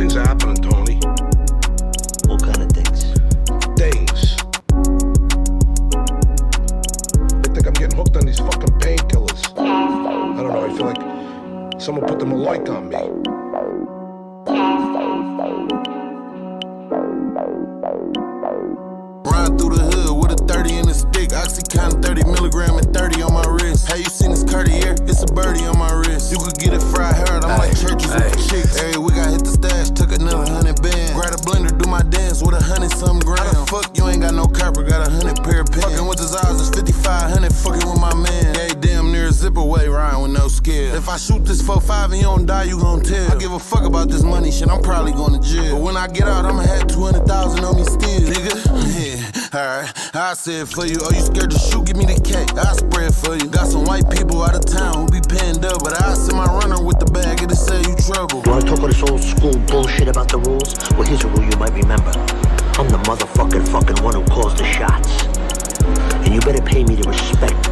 Things are happening, Tony. What kind of things? Things. I think I'm getting hooked on these fucking painkillers. I don't know, I feel like someone put the Maloik on me. Ride through the hood with a 30 in the stick. Oxycontin 30 milligram and 30 on my wrist. Hey, you seen this Cartier? It's a birdie on my wrist. You could get it fried hard. I'm like churches with the chicks. Every week I hit the stash, took another 100 bands. Grab a blender, do my dance with 100-something grams. How the fuck you ain't got no copper? Got 100 pair of pants. Fucking with his eyes, it's 5,500. Fucking with my man. Yeah, damn near a zip away, riding with no skill. If I shoot this 4-5 and you don't die, you gon' tell. I give a fuck about this money shit. I'm probably going to jail. But when I get out, I'ma have 200,000 on me still, nigga. Yeah. Alright, I said for you. Oh, you scared to shoot? Give me the cake. I spread for you. Got some white people out of town who be paying double. But I send my runner with the bag and it say you trouble. You wanna talk all this old school bullshit about the rules? Well, here's a rule you might remember. I'm the motherfucking one who calls the shots. And you better pay me the respect